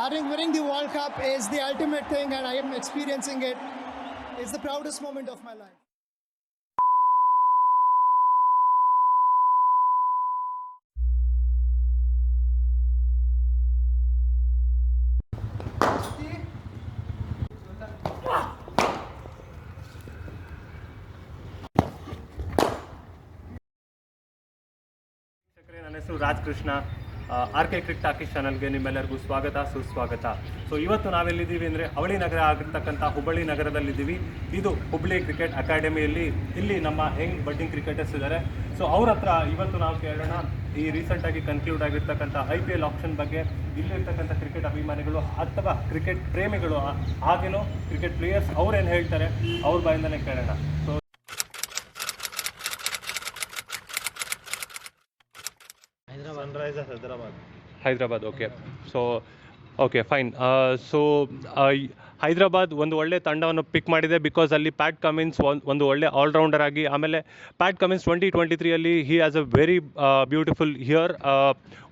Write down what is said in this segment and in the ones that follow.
I think winning the World Cup is the ultimate thing, and I am experiencing it. It's the proudest moment of my life. ನನ್ನ ಹೆಸರು Raj Krishna. rkcricktalkies ಚಾನಲ್ಗೆ ನಿಮ್ಮೆಲ್ಲರಿಗೂ ಸ್ವಾಗತ ಸುಸ್ವಾಗತ. So ಇವತ್ತು ನಾವೆಲ್ಲಿದ್ದೀವಿ ಅಂದರೆ ಅವಳಿ ನಗರ ಆಗಿರ್ತಕ್ಕಂಥ ಹುಬ್ಬಳ್ಳಿ ನಗರದಲ್ಲಿದ್ದೀವಿ. ಇದು ಹುಬ್ಳಿ ಕ್ರಿಕೆಟ್ ಅಕಾಡೆಮಿಯಲ್ಲಿ ಇಲ್ಲಿ ನಮ್ಮ ಯಂಗ್ ಬಡ್ಡಿಂಗ್ ಕ್ರಿಕೆಟರ್ಸ್ ಇದ್ದಾರೆ. ಸೊ ಅವ್ರ ಹತ್ರ ಇವತ್ತು ನಾವು ಕೇಳೋಣ ಈ ರೀಸೆಂಟಾಗಿ ಕನ್ಕ್ಲೂಡ್ ಆಗಿರ್ತಕ್ಕಂಥ IPL ಆಪ್ಷನ್ ಬಗ್ಗೆ, ಇಲ್ಲಿರ್ತಕ್ಕಂಥ ಕ್ರಿಕೆಟ್ ಅಭಿಮಾನಿಗಳು ಅಥವಾ ಕ್ರಿಕೆಟ್ ಪ್ರೇಮಿಗಳು ಹಾಗೇನೋ ಕ್ರಿಕೆಟ್ ಪ್ಲೇಯರ್ಸ್ ಅವ್ರೇನು ಹೇಳ್ತಾರೆ ಅವ್ರ ಬಾಯಿಂದನೇ ಕೇಳೋಣ. So Hyderabad okay. So okay fine. So Hyderabad ಒಂದು ಒಳ್ಳೆ ತಂಡವನ್ನು ಪಿಕ್ ಮಾಡಿದೆ ಬಿಕಾಸ್ ಅಲ್ಲಿ ಪ್ಯಾಟ್ ಕಮಿನ್ಸ್ ಒಂದು ಒಳ್ಳೆ ಆಲ್ರೌಂಡರ್ ಆಗಿ, ಆಮೇಲೆ Pat Cummins 2023 he has a very beautiful year.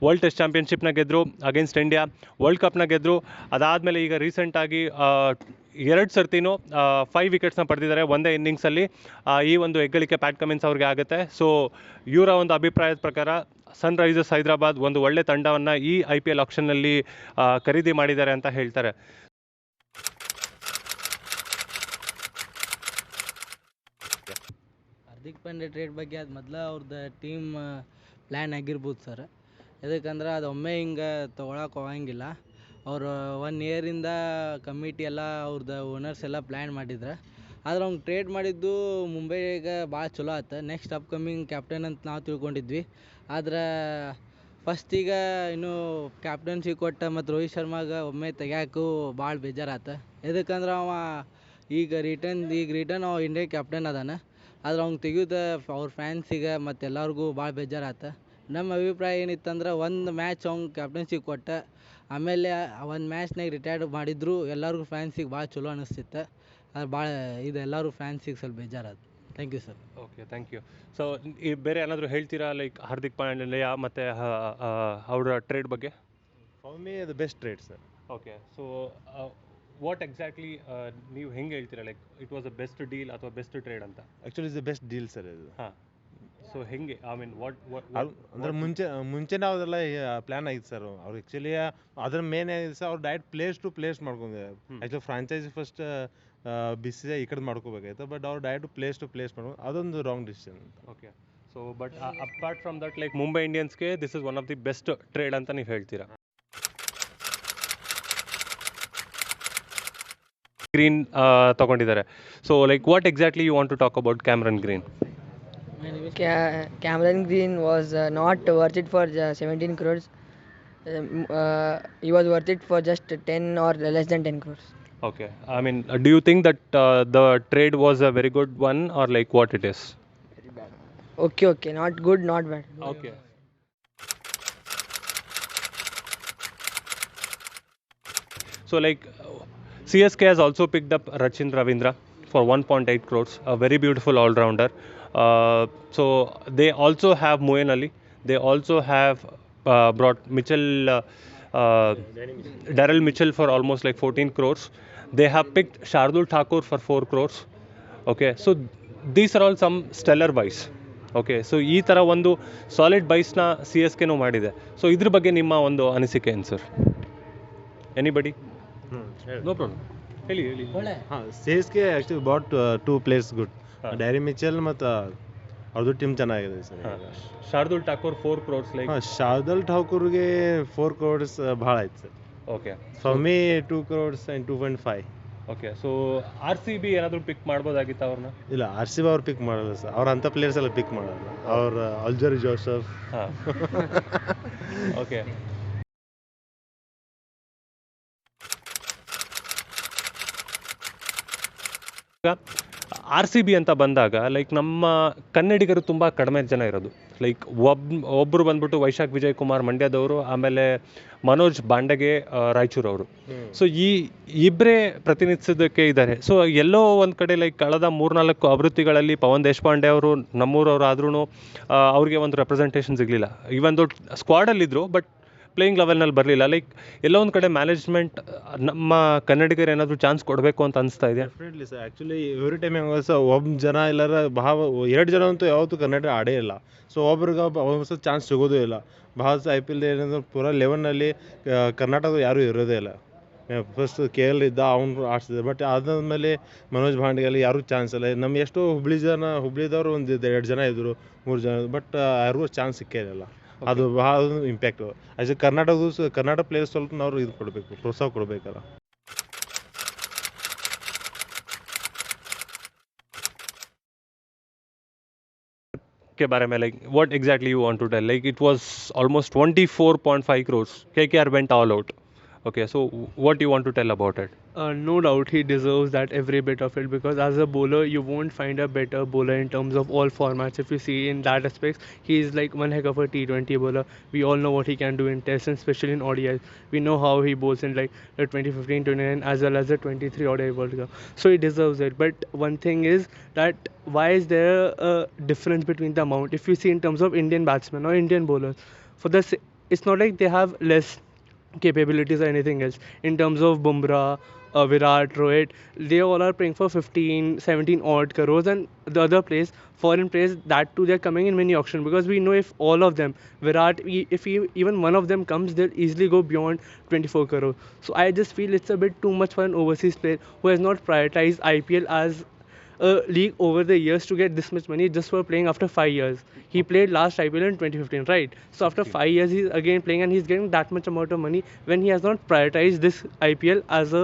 World test ಚಾಂಪಿಯನ್ಶಿಪ್ನ ಗೆದ್ದರು ಅಗೇನ್ಸ್ಟ್ ಇಂಡಿಯಾ, ವರ್ಲ್ಡ್ ಕಪ್ನ ಗೆದ್ದರು. ಅದಾದಮೇಲೆ ಈಗ ರೀಸೆಂಟಾಗಿ 2 ಸರ್ತಿನೂ 5 ವಿಕೆಟ್ಸ್ನ ಪಡೆದಿದ್ದಾರೆ ಒಂದೇ ಇನ್ನಿಂಗ್ಸಲ್ಲಿ. ಈ ಒಂದು ಹೆಗ್ಗಳಿಕೆ ಪ್ಯಾಟ್ ಕಮಿನ್ಸ್ ಅವ್ರಿಗೆ ಆಗುತ್ತೆ. ಸೊ ಇವರ ಒಂದು ಅಭಿಪ್ರಾಯದ ಪ್ರಕಾರ ಸನ್ರೈಸರ್ಸ್ ಹೈದರಾಬಾದ್ ಒಂದು ಒಳ್ಳೆ ತಂಡವನ್ನು ಈ IPL ಆಕ್ಷನ್ನಲ್ಲಿ ಖರೀದಿ ಮಾಡಿದ್ದಾರೆ ಅಂತ ಹೇಳ್ತಾರೆ. ಹಾರ್ದಿಕ್ ಪಾಂಡ್ಯ ಟ್ರೇಡ್ ಬಗ್ಗೆ ಅದು ಮೊದಲು ಅವ್ರದ್ದು ಟೀಮ್ ಪ್ಲ್ಯಾನ್ ಆಗಿರ್ಬೋದು ಸರ್. ಯಾಕಂದ್ರೆ ಅದು ಒಮ್ಮೆ ಹಿಂಗೆ ತೊಗೊಳಕ್ಕೆ ಹೋಗಂಗಿಲ್ಲ. ಅವರು 1 ಇಯರಿಂದ ಕಮಿಟಿ ಎಲ್ಲ ಅವ್ರದ್ದು ಓನರ್ಸ್ ಎಲ್ಲ ಪ್ಲ್ಯಾನ್ ಮಾಡಿದ್ರೆ, ಆದ್ರೆ ಅವ್ನು ಟ್ರೇಡ್ ಮಾಡಿದ್ದು ಮುಂಬೈಗೆ ಭಾಳ ಚಲೋ ಆಯ್ತು. ನೆಕ್ಸ್ಟ್ ಅಪ್ಕಮಿಂಗ್ ಕ್ಯಾಪ್ಟನ್ ಅಂತ ನಾವು ತಿಳ್ಕೊಂಡಿದ್ವಿ. ಆದ್ರೆ ಫಸ್ಟಿಗೆ ಇನ್ನೂ ಕ್ಯಾಪ್ಟನ್ಸಿ ಕೊಟ್ಟ ಮತ್ತು ರೋಹಿತ್ ಶರ್ಮಾಗೆ ಒಮ್ಮೆ ತೆಗ್ಯಾಕು ಭಾಳ ಬೇಜಾರಾಯ್ತು. ಎದಕ್ಕಂದ್ರೆ ಅವ ಈಗ ರಿಟರ್ನ್ ಅವ ಇಂಡಿಯಾ ಕ್ಯಾಪ್ಟನ್ ಅದಾನ. ಆದ್ರೆ ಅವ್ನು ತೆಗಿಯೋದು ಅವ್ರ ಫ್ಯಾನ್ಸಿಗೆ ಮತ್ತು ಎಲ್ಲರಿಗೂ ಭಾಳ ಬೇಜಾರಾಯ್ತು. ನಮ್ಮ ಅಭಿಪ್ರಾಯ ಏನಿತ್ತಂದ್ರೆ ಒಂದು ಮ್ಯಾಚ್ ಅವ್ನು ಕ್ಯಾಪ್ಟನ್ಸಿ ಕೊಟ್ಟ ಆಮೇಲೆ ಒಂದು ಮ್ಯಾಚ್ನಾಗ ರಿಟೈರ್ಡ್ ಮಾಡಿದ್ರು ಎಲ್ಲರಿಗೂ ಫ್ಯಾನ್ಸಿಗೆ ಭಾಳ ಚಲೋ ಅನ್ನಿಸ್ತಿತ್ತು. ಅದು ಭಾಳ ಇದು ಎಲ್ಲರೂ ಫ್ಯಾನ್ಸಿಗೆ ಸ್ವಲ್ಪ ಬೇಜಾರಾಯ್ತು. Thank you sir. Okay, thank you. So ಈ ಬೇರೆ ಏನಾದರೂ ಹೇಳ್ತೀರಾ ಲೈಕ್ ಹಾರ್ದಿಕ್ ಪಾಂಡ್ಯ ಮತ್ತು ಅವರ ಟ್ರೇಡ್ ಬಗ್ಗೆ? For me the best trade sir. Okay. So what exactly ನೀವು ಹೆಂಗೆ ಹೇಳ್ತೀರಾ, like it was a best deal ಅಥವಾ ಬೆಸ್ಟ್ ಟ್ರೇಡ್ ಅಂತ? Actually is the best deal sir ಇದು. ಹಾಂ. ಸೊ ಹೆಂಗೆ, ಐ ಮೀನ್ ಅಂದ್ರೆ ಮುಂಚೆನೇ ಅವ್ರದೆಲ್ಲ ಪ್ಲ್ಯಾನ್ ಆಗಿತ್ತು ಸರ್. ಅವ್ರು ಆ್ಯಕ್ಚುಲಿ ಅದ್ರ ಮೇನ್ ಏನಿದೆ ಸರ್, ಅವ್ರು ಡೈರೆಕ್ಟ್ ಪ್ಲೇಸ್ ಟು ಪ್ಲೇಸ್ ಮಾಡ್ಕೊಂಡಿದ್ದಾರೆ. ಆ್ಯಕ್ಚುಲಿ ಫ್ರಾಂಚೈಸಿ ಫಸ್ಟ್ BCCI ಈ ಕಡೆ ಮಾಡ್ಕೋಬೇಕಾಯ್ತು, ಬಟ್ ಅವ್ರು ಡೈರೆಕ್ಟ್ ಪ್ಲೇಸ್ ಟು ಪ್ಲೇಸ್ ಮಾಡ್ಕೊಂಡು ಅದೊಂದು wrong decision. Okay. So but apart from that, like Mumbai ಇಂಡಿಯನ್ಸ್ಗೆ this is one of the best trade ಅಂತ ನೀವು ಹೇಳ್ತೀರಾ? ಗ್ರೀನ್ ತಗೊಂಡಿದ್ದಾರೆ. So like what exactly you want to talk about Cameron Green? Cameron Green was not worth it for 17 crores. He was worth it for just 10 or less than 10 crores. Okay. I mean, do you think that the trade was a very good one, or like what it is? Very bad. Okay. Not good, not bad. Okay. So like CSK has also picked up Rachin Ravindra for 1.8 crores, a very beautiful all-rounder. So they also have Moeen Ali. They also have brought Daryl Mitchell for almost like 14 crores. They have picked Shardul Thakur for 4 crores. Okay, so these are all some stellar buys. Okay, so ಈ ಥರ ಒಂದು solid ಬೈಸ್ನ CSKನೂ ಮಾಡಿದೆ. So ಇದ್ರ ಬಗ್ಗೆ ನಿಮ್ಮ ಒಂದು ಅನಿಸಿಕೆ ಏನು ಸರ್? ಎನಿಬಡಿ? ನೋ ಪ್ರಾಬ್ಲಮ್, ಹೇಳಿ. ಹಾಂ, CSK actually both 2 players good. Daryl Mitchell ಮತ್ತು ಅವ್ರದ್ದು ಟೀಮ್ ಚೆನ್ನಾಗಿದೆ sir. Shardul Thakur 4 crores like. ಹಾಂ, ಶಾರ್ದುಲ್ ಠಾಕೂರ್ಗೆ 4 crores ಭಾಳ ಆಯ್ತು sir. Okay. For me 2 crores and 2.5. Okay. So RCB ಏನಾದರೂ ಪಿಕ್ ಮಾಡ್ಬೋದಾಗಿತ್ತು ಅವ್ರನ್ನ? ಇಲ್ಲ, RCB ಅವ್ರು ಪಿಕ್ ಮಾಡಲ್ಲ ಸರ್. ಅವ್ರ ಅಂಥ ಪ್ಲೇಯರ್ಸ್ ಎಲ್ಲ ಪಿಕ್ ಮಾಡಲ್ಲ. ಅವ್ರ ಅಲ್ಜರಿ ಜೋಸಫ್. ಹಾಂ. ಓಕೆ. ಈಗ RCB ಅಂತ ಬಂದಾಗ ಲೈಕ್ ನಮ್ಮ ಕನ್ನಡಿಗರು ತುಂಬ ಕಡಿಮೆ ಜನ ಇರೋದು. ಲೈಕ್ ಒಬ್ಬರು ಬಂದ್ಬಿಟ್ಟು ವೈಶಾಖ್ ವಿಜಯ್ ಕುಮಾರ್ ಮಂಡ್ಯದವರು, ಆಮೇಲೆ ಮನೋಜ್ ಬಾಂಡಗೆ ರಾಯಚೂರವರು. ಸೊ ಈ ಇಬ್ಬರೇ ಪ್ರತಿನಿಧಿಸೋದಕ್ಕೆ ಇದ್ದಾರೆ. ಸೊ ಎಲ್ಲೋ ಒಂದು ಕಡೆ ಲೈಕ್ ಕಳೆದ 3-4 ಆವೃತ್ತಿಗಳಲ್ಲಿ ಪವನ್ ದೇಶಪಾಂಡೆ ಅವರು ನಮ್ಮೂರವರು ಆದ್ರೂ ಅವ್ರಿಗೆ ಒಂದು ರೆಪ್ರೆಸೆಂಟೇಷನ್ ಸಿಗಲಿಲ್ಲ. ಇವೊಂದು ಸ್ಕ್ವಾಡಲ್ಲಿದ್ದರು, ಬಟ್ ಪ್ಲೇಯಿಂಗ್ ಲೆವೆಲ್ನಲ್ಲಿ ಬರಲಿಲ್ಲ. ಲೈಕ್ ಎಲ್ಲೋ ಒಂದು ಕಡೆ ಮ್ಯಾನೇಜ್ಮೆಂಟ್ ನಮ್ಮ ಕನ್ನಡಿಗರು ಏನಾದರೂ ಚಾನ್ಸ್ ಕೊಡಬೇಕು ಅಂತ ಅನಿಸ್ತಾ ಇದೆ. Definitely sir. Actually every time ಹೆಂಗೆ ಸರ್, ಒಬ್ಬ ಜನ ಇಲ್ಲಾರ ಎರಡು ಜನ ಅಂತೂ ಯಾವತ್ತೂ ಕನ್ನಡ ಆಡೇ ಇಲ್ಲ. ಸೊ ಒಬ್ರಿಗೆ ಒಂದ್ಸಲ ಚಾನ್ಸ್ ಸಿಗೋದೇ ಇಲ್ಲ. ಭಾಳ IPL ಏನಂದ್ರೆ ಪೂರಾ 11ನಲ್ಲಿ ಕರ್ನಾಟಕದ ಯಾರೂ ಇರೋದೇ ಇಲ್ಲ. ಫಸ್ಟ್ KL ಇದ್ದ ಅವ್ನು ಆಡ್ಸಿದೆ, ಬಟ್ ಅದಾದಮೇಲೆ ಮನೋಜ್ ಭಾಂಡಿಗಲ್ಲಿ ಯಾರೂ ಚಾನ್ಸ್ ಇಲ್ಲ. ನಮ್ಗೆ ಎಷ್ಟೋ ಹುಬ್ಳಿದವ್ರು ಒಂದು 2 ಜನ ಇದ್ದರು, 3 ಜನ, ಬಟ್ ಯಾರಿಗೂ ಚಾನ್ಸ್ ಸಿಕ್ಕೇ ಇಲ್ಲ. ಅದು ಭಾಳ ಇಂಪ್ಯಾಕ್ಟು. ಆ್ಯಕ್ಚುಲಿ ಕರ್ನಾಟಕ ಪ್ಲೇಯರ್ಸ್ ಸ್ವಲ್ಪ ನಾವು ಇದು ಕೊಡಬೇಕು, ಪ್ರೋತ್ಸಾಹ ಕೊಡಬೇಕಲ್ಲ. के बारे में like what exactly you want to tell? Like it was almost 24.5 crores. KKR went all out. Okay, so what do you want to tell about it? No doubt he deserves that every bit of it, because as a bowler you won't find a better bowler in terms of all formats. If you see in that aspect, he is like one heck of a T20 bowler. We all know what he can do in tests, and especially in ODIs. We know how he bowls in like the 2015-29 as well as the 23 ODI World Cup. So he deserves it. But one thing is that why is there a difference between the amount? If you see in terms of Indian batsmen or Indian bowlers, it's not like they have less capabilities or anything else. In terms of Bumrah, Virat, Rohit, they all are playing for 15, 17 odd crores, and the other players, foreign players, that too they're coming in mini auction, because we know if all of them, Virat, if even one of them comes, they'll easily go beyond 24 crores. So I just feel it's a bit too much for an overseas player who has not prioritized IPL as a league over the years to get this much money just for playing after 5 years. He played last IPL in 2015, right? So after 5 years he's again playing, and he's getting that much amount of money when he has not prioritized this IPL as a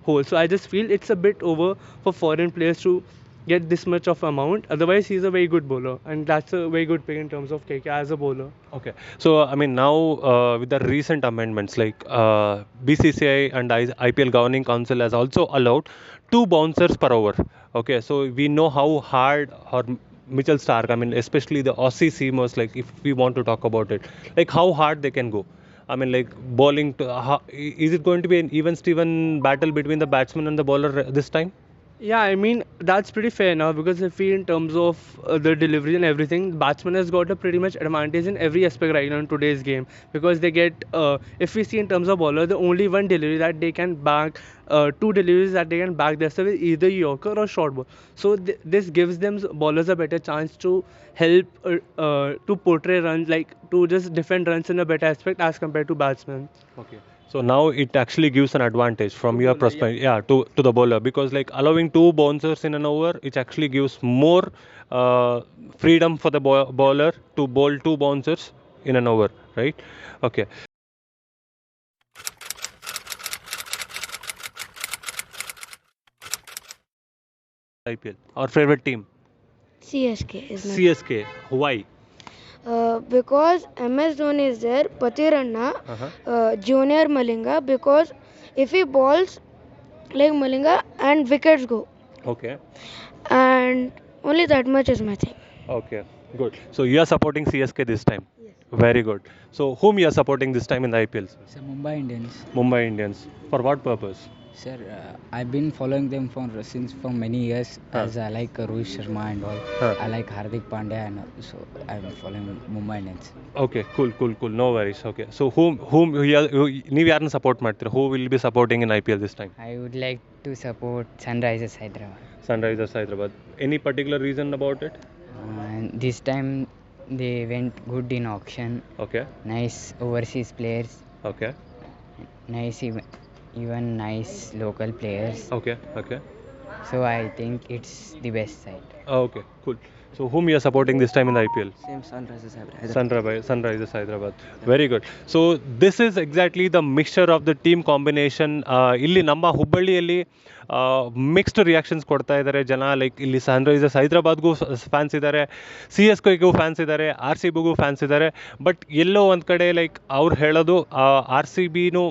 whole. So I just feel it's a bit over for foreign players to get this much of amount. Otherwise he's a very good bowler, and that's a very good pick in terms of KK as a bowler. Okay, so I mean now with the recent amendments, like BCCI and IPL governing council has also allowed 2 bouncers per over. Okay, so we know how hard or Mitchell Stark, I mean especially the Aussie seamers, like if we want to talk about it, like how hard they can go. I mean like bowling is it going to be an even Steven battle between the batsman and the bowler this time? Yeah, I mean that's pretty fair now, because if we in terms of the delivery and everything, batsman has got a pretty much advantage in every aspect right now in today's game, because they get if we see in terms of bowler, the only one delivery that they can back, 2 deliveries that they can back their service, either Yorker or short ball. So this gives them bowlers a better chance to help to portray runs, like to just defend runs in a better aspect as compared to batsmen. Okay. So now it actually gives an advantage from your perspective, yeah, to the bowler, because like allowing 2 bouncers in an over, it actually gives more freedom for the bowler to bowl 2 bouncers in an over, right? Okay. IPL, our favorite team, CSK is my CSK. Why? because MS Dhoni is there, Patiranna, Junior Malinga, because if he balls like Malinga and wickets go, Okay. and only that much is my thing. Okay, good. So you are supporting CSK this time. Yes. Very good. So whom you are supporting this time in the IPL? Sir, Mumbai Indians. Mumbai Indians. For what purpose? Sir, I've been following them since for many years, as I like Rohit Sharma and all. I like Hardik Pandya, and all, so I'm following Mumbai Indians. Okay, cool. No worries. Okay. So whom ನೀವು ಯಾರನ್ನ support ಮಾಡ್ತೀರಾ? Who will be supporting in IPL this time? I would like to support Sunrisers Hyderabad. Sunrisers Hyderabad. Any particular reason about it? This time they went good in auction. Okay. Nice overseas players. Okay. Nice even nice local players. Okay. So I think it's the best side. Okay, cool. So whom you are supporting this time in the IPL? Same Sunrisers Hyderabad. Sunrisers Hyderabad. Very good. So this is exactly the mixture of the team combination. ಇಲ್ಲಿ ನಮ್ಮ ಹುಬ್ಬಳ್ಳಿಯಲ್ಲಿ mixed reactions ಕೊಡ್ತಾ ಇದ್ದಾರೆ ಜನ. Like ಇಲ್ಲಿ Sunrisers ಹೈದರಾಬಾದ್ಗೂ fans ಇದ್ದಾರೆ, CSKಗೂ fans ಇದ್ದಾರೆ, RCBಗೂ fans ಇದ್ದಾರೆ. ಬಟ್ ಎಲ್ಲೋ ಒಂದು ಕಡೆ ಲೈಕ್ ಅವ್ರು ಹೇಳೋದು RCBನೂ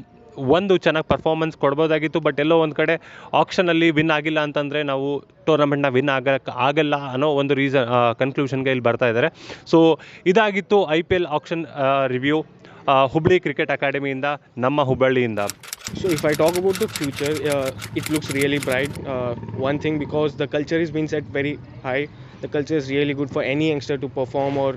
ಒಂದು ಚೆನ್ನಾಗಿ ಪರ್ಫಾರ್ಮೆನ್ಸ್ ಕೊಡ್ಬೋದಾಗಿತ್ತು, ಬಟ್ ಎಲ್ಲೋ ಒಂದು ಕಡೆ ಆಕ್ಷನಲ್ಲಿ ವಿನ್ ಆಗಿಲ್ಲ ಅಂತಂದರೆ ನಾವು ಟೂರ್ನಮೆಂಟ್ನ ವಿನ್ ಆಗಲ್ಲ ಅನ್ನೋ ಒಂದು ಕನ್ಕ್ಲೂಷನ್ಗೆ ಇಲ್ಲಿ ಬರ್ತಾ ಇದ್ದಾರೆ. ಸೊ ಇದಾಗಿತ್ತು IPL auction review Hubli cricket ಅಕಾಡೆಮಿಯಿಂದ, ನಮ್ಮ ಹುಬ್ಬಳ್ಳಿಯಿಂದ. So if I talk about the future, it looks really bright. One thing, because the culture is being set very high. The culture is really good for any youngster to perform or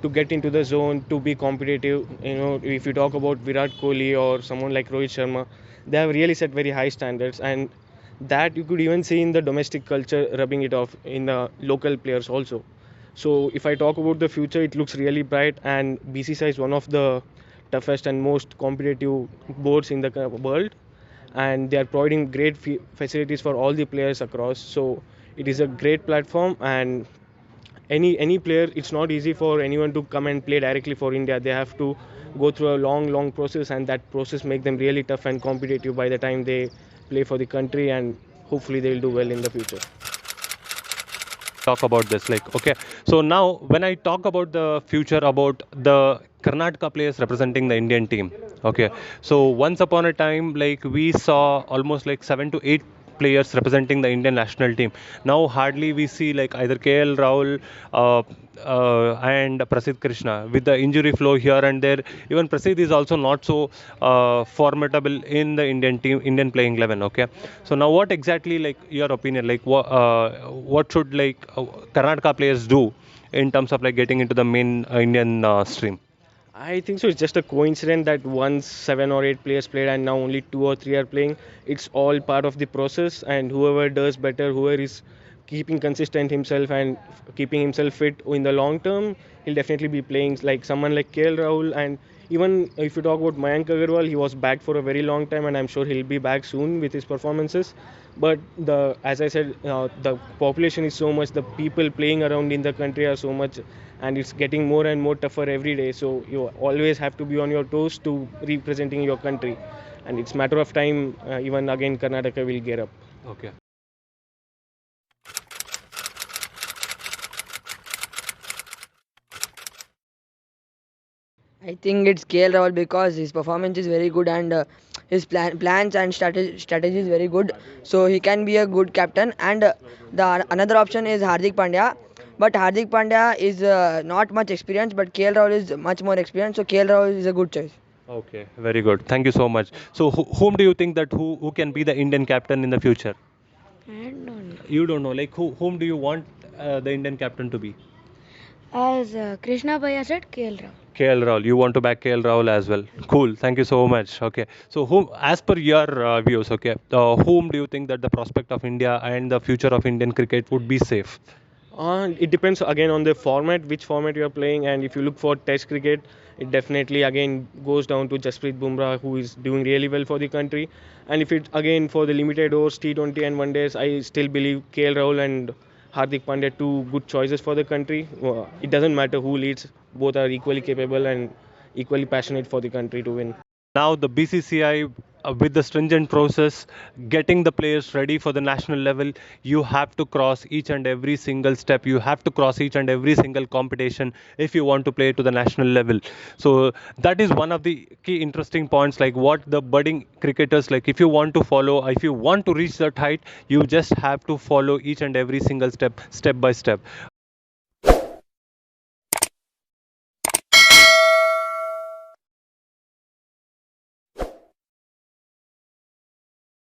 to get into the zone, to be competitive. If you talk about Virat Kohli or someone like Rohit Sharma, they have really set very high standards, and that you could even see in the domestic culture rubbing it off in the local players also. So if I talk about the future, it looks really bright, and BCCI is one of the toughest and most competitive boards in the world, and they are providing great facilities for all the players across. So it is a great platform, and any player, it's not easy for anyone to come and play directly for India. They have to go through a long process, and that process make them really tough and competitive by the time they play for the country, and hopefully they will do well in the future. Talk about this, like, okay, so now when I talk about the future, about the Karnataka players representing the Indian team, okay, so once upon a time, like, we saw almost like 7 to 8 players representing the Indian national team. Now hardly we see like either KL Rahul and Prasidh Krishna. With the injury flow here and there, even Prasidh is also not so formidable in the Indian team, Indian playing 11. Okay, so now what exactly, like, your opinion, like what should, like, Karnataka players do in terms of like getting into the main Indian stream? I think so. It's just a coincidence that once 7 or 8 players played and now only 2 or 3 are playing. It's all part of the process, and whoever does better, whoever is keeping consistent himself and keeping himself fit in the long term, he'll definitely be playing. Like someone like KL Rahul, and even if you talk about Mayank Agarwal, he was back for a very long time, and I'm sure he'll be back soon with his performances. But as I said, the population is so much, the people playing around in the country are so much, and it's getting more and more tougher every day. So you always have to be on your toes to representing your country, and it's matter of time. Even again, Karnataka will get up. Okay. I think it's KL Rahul because his performance is very good, and his plans and strategy is very good. So he can be a good captain. And the another option is Hardik Pandya, but Hardik Pandya is not much experience, but KL Rahul is much more experienced. So KL Rahul is a good choice. Okay, very good. Thank you so much. So, whom do you think that who can be the Indian captain in the future? I don't know. You don't know. Like, whom do you want the Indian captain to be? As Krishna Bhaiya said, KL Rahul. KL Rahul. You want to back KL Rahul as well. Cool. Thank you so much. Okay. So, whom, as per your views, okay, whom do you think that the prospect of India and the future of Indian cricket would be safe? It depends again on the format, which format you are playing, and if you look for Test cricket, it definitely again goes down to Jasprit Bumrah, who is doing really well for the country. And if it again for the limited overs, T20 and one days, I still believe KL Rahul and Hardik Pandya, two good choices for the country. It doesn't matter who leads; both are equally capable and equally passionate for the country to win. Now the BCCI, with the stringent process, getting the players ready for the national level, you have to cross each and every single step. You have to cross each and every single competition if you want to play to the national level. So that is one of the key interesting points, like what the budding cricketers, like, if you want to follow, if you want to reach that height, you just have to follow each and every single step by step.